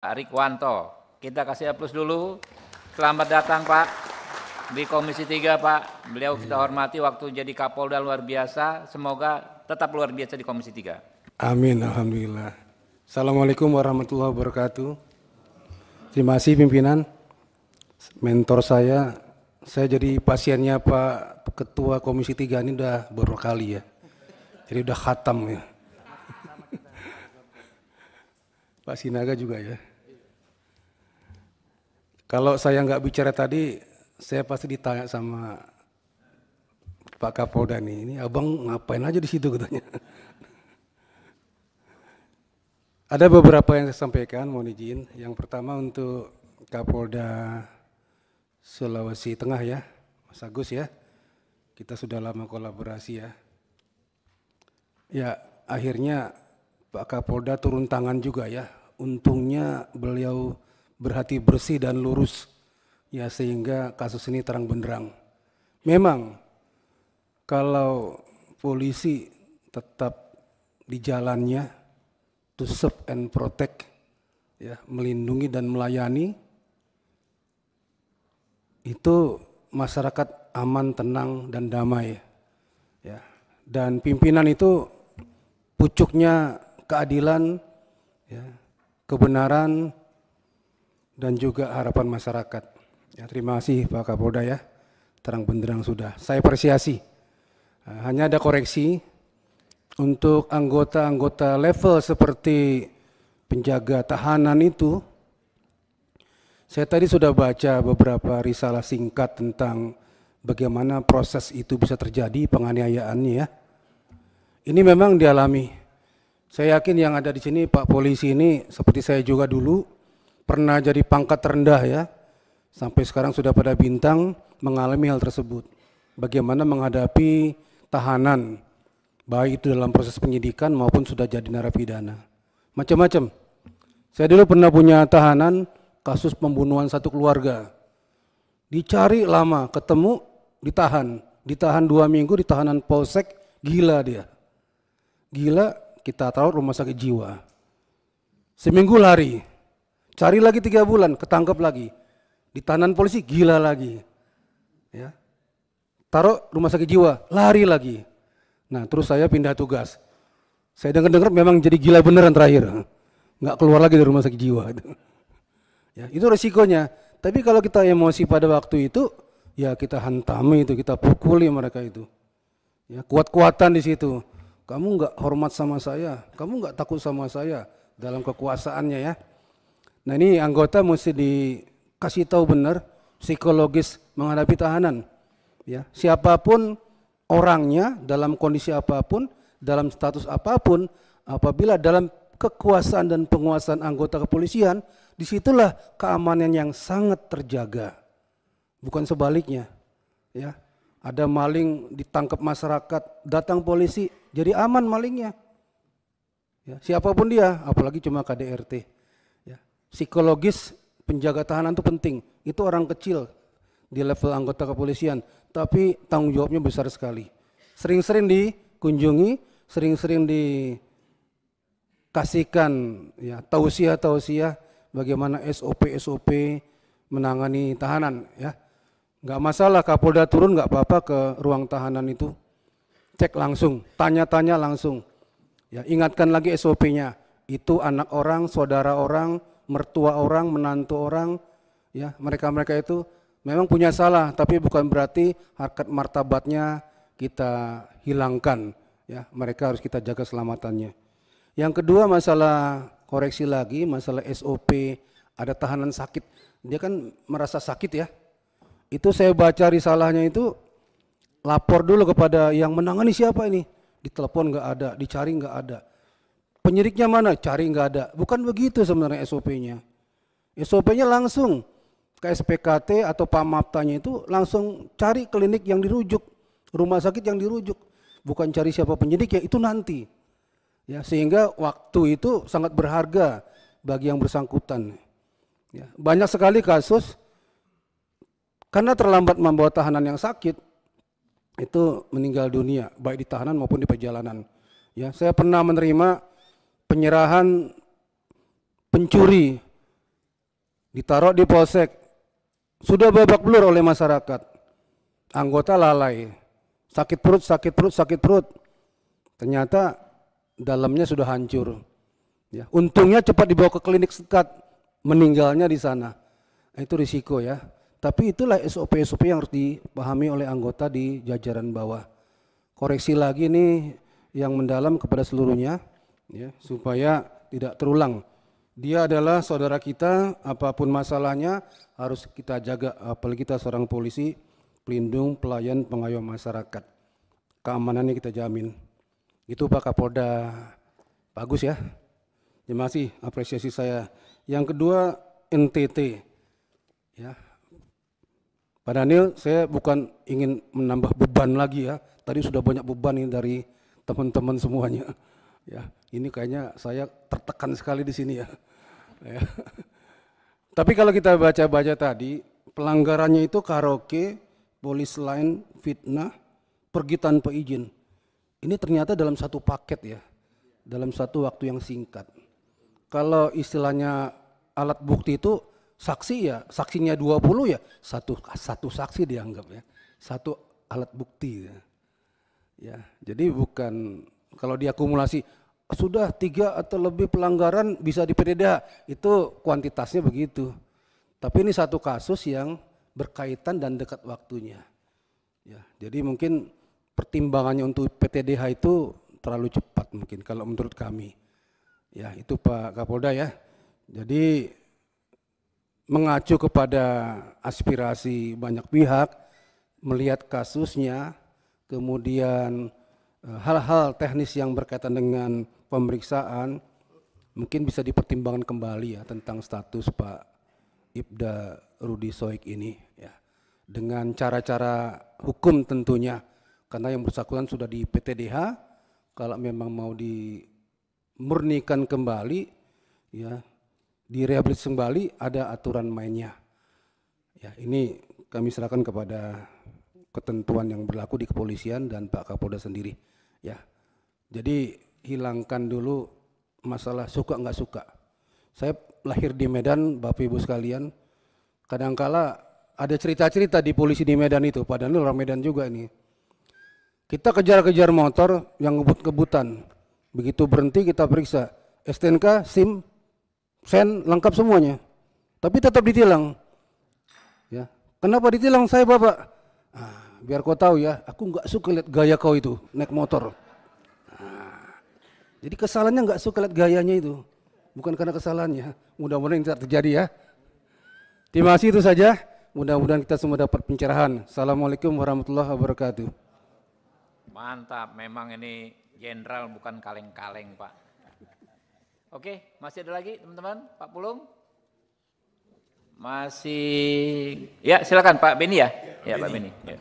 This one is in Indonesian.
Pak Rikwanto. Kita kasih aplaus dulu. Selamat datang Pak di Komisi 3 Pak. Beliau kita hormati waktu jadi Kapolda luar biasa. Semoga tetap luar biasa di Komisi 3. Amin, alhamdulillah. Assalamualaikum warahmatullahi wabarakatuh. Terima kasih pimpinan. Mentor saya jadi pasiennya Pak Ketua Komisi 3 ini udah beberapa kali ya. Jadi udah khatam ya. Pak Sinaga juga ya. Kalau saya nggak bicara tadi, saya pasti ditanya sama Pak Kapolda nih, ini abang ngapain aja di situ katanya. Ada beberapa yang saya sampaikan, mohon izin. Yang pertama untuk Kapolda Sulawesi Tengah ya, Mas Agus ya. Kita sudah lama kolaborasi ya. Ya, akhirnya Pak Kapolda turun tangan juga ya. Untungnya beliau berhati bersih dan lurus ya, sehingga kasus ini terang benderang. Memang kalau polisi tetap di jalannya to serve and protect ya, melindungi dan melayani, itu masyarakat aman, tenang dan damai ya. Dan pimpinan itu pucuknya keadilan ya, kebenaran dan juga harapan masyarakat. Ya, terima kasih Pak Kapolda ya, terang benderang sudah. Saya apresiasi. Hanya ada koreksi untuk anggota-anggota level seperti penjaga tahanan itu. Saya tadi sudah baca beberapa risalah singkat tentang bagaimana proses itu bisa terjadi, penganiayaannya ya. Ini memang dialami. Saya yakin yang ada di sini Pak Polisi ini seperti saya juga dulu pernah jadi pangkat terendah ya, sampai sekarang sudah pada bintang, mengalami hal tersebut. Bagaimana menghadapi tahanan, baik itu dalam proses penyidikan maupun sudah jadi narapidana. Macam-macam. Saya dulu pernah punya tahanan kasus pembunuhan satu keluarga. Dicari lama, ketemu, ditahan 2 minggu di tahanan polsek, gila dia. Gila, kita taruh rumah sakit jiwa. Seminggu lari. Cari lagi 3 bulan, ketangkep lagi. Di tahanan polisi, gila lagi. Ya. Taruh rumah sakit jiwa, lari lagi. Nah terus saya pindah tugas. Saya dengar memang jadi gila beneran terakhir. Nggak keluar lagi dari rumah sakit jiwa. Ya, itu resikonya. Tapi kalau kita emosi pada waktu itu, ya kita hantami itu, kita pukuli mereka itu. Ya, kuat-kuatan di situ. Kamu nggak hormat sama saya, kamu nggak takut sama saya dalam kekuasaannya ya. Nah ini anggota mesti dikasih tahu benar psikologis menghadapi tahanan. Ya, siapapun orangnya, dalam kondisi apapun, dalam status apapun, apabila dalam kekuasaan dan penguasaan anggota kepolisian, disitulah keamanan yang sangat terjaga. Bukan sebaliknya. Ya, ada maling ditangkap masyarakat, datang polisi, jadi aman malingnya. Ya, siapapun dia, apalagi cuma KDRT. Psikologis penjaga tahanan itu penting. Itu orang kecil di level anggota kepolisian, tapi tanggung jawabnya besar sekali. Sering-sering dikunjungi, sering-sering dikasihkan ya tausiah-tausiah bagaimana SOP menangani tahanan ya. Nggak masalah Kapolda turun nggak apa-apa ke ruang tahanan itu. Cek langsung, tanya-tanya langsung. Ya, ingatkan lagi SOP-nya. Itu anak orang, saudara orang, mertua orang, menantu orang, ya mereka itu memang punya salah, tapi bukan berarti harkat martabatnya kita hilangkan, ya mereka harus kita jaga keselamatannya. Yang kedua masalah koreksi lagi, masalah SOP, ada tahanan sakit, dia kan merasa sakit ya. Itu saya baca risalahnya itu, lapor dulu kepada yang menangani siapa ini, ditelepon nggak ada, dicari nggak ada. Penyidiknya mana? Cari nggak ada. Bukan begitu sebenarnya SOP-nya. SOP-nya langsung ke SPKT atau Pamaptanya itu langsung cari klinik yang dirujuk, rumah sakit yang dirujuk. Bukan cari siapa penyidik ya, itu nanti. Ya, sehingga waktu itu sangat berharga bagi yang bersangkutan. Ya, banyak sekali kasus karena terlambat membawa tahanan yang sakit itu meninggal dunia, baik di tahanan maupun di perjalanan. Ya, saya pernah menerima penyerahan pencuri ditaruh di polsek, sudah babak belur oleh masyarakat. Anggota lalai, sakit perut, sakit perut, sakit perut. Ternyata dalamnya sudah hancur. Ya, untungnya cepat dibawa ke klinik sekat, meninggalnya di sana. Itu risiko ya. Tapi itulah SOP-SOP yang harus dipahami oleh anggota di jajaran bawah. Koreksi lagi nih yang mendalam kepada seluruhnya, ya, supaya tidak terulang. Dia adalah saudara kita, apapun masalahnya harus kita jaga, apalagi kita seorang polisi, pelindung, pelayan, pengayom masyarakat. Keamanannya kita jamin. Itu Pak Kapolda. Bagus ya. Terima kasih, apresiasi saya. Yang kedua, NTT. Ya. Pak Daniel, saya bukan ingin menambah beban lagi ya. Tadi sudah banyak beban ini dari teman-teman semuanya. Ya, ini kayaknya saya tertekan sekali di sini ya. Ya. Tapi kalau kita baca-baca tadi, pelanggarannya itu karaoke, polis lain, fitnah, pergi tanpa izin. Ini ternyata dalam satu paket ya, dalam satu waktu yang singkat. Kalau istilahnya alat bukti itu saksi ya, saksinya 20 ya, satu saksi dianggap ya, satu alat bukti ya. Ya, jadi bukan kalau diakumulasi sudah 3 atau lebih pelanggaran bisa di PDDH, itu kuantitasnya begitu. Tapi ini satu kasus yang berkaitan dan dekat waktunya. Ya, jadi mungkin pertimbangannya untuk PTDH itu terlalu cepat mungkin kalau menurut kami. Ya, itu Pak Kapolda ya. Jadi mengacu kepada aspirasi banyak pihak, melihat kasusnya, kemudian hal-hal teknis yang berkaitan dengan pemeriksaan, mungkin bisa dipertimbangkan kembali ya tentang status Pak Ibda Rudi Soik ini ya. Dengan cara-cara hukum tentunya, karena yang bersangkutan sudah di PTDH, kalau memang mau dimurnikan kembali, ya direhabilitasi kembali, ada aturan mainnya. Ya, ini kami serahkan kepada ketentuan yang berlaku di kepolisian dan Pak Kapolda sendiri. Ya, jadi hilangkan dulu masalah suka nggak suka. Saya lahir di Medan, Bapak Ibu sekalian. Kadangkala ada cerita-cerita di polisi di Medan itu, padahal orang Medan juga ini. Kita kejar-kejar motor yang ngebut-ngebutan. Begitu berhenti kita periksa STNK, SIM, sen lengkap semuanya. Tapi tetap ditilang. Ya, kenapa ditilang saya Bapak? Biar kau tahu ya, aku nggak suka lihat gaya kau itu naik motor. Jadi kesalahannya nggak suka lihat gayanya itu, bukan karena kesalahannya. Mudah-mudahan tidak terjadi ya. Terima kasih, itu saja. Mudah-mudahan kita semua dapat pencerahan. Assalamualaikum warahmatullahi wabarakatuh. Mantap, memang ini jenderal bukan kaleng-kaleng Pak. Oke, masih ada lagi teman-teman? Pak Pulung? Masih, ya silakan Pak Beni ya? Ya Pak Beni. Ya.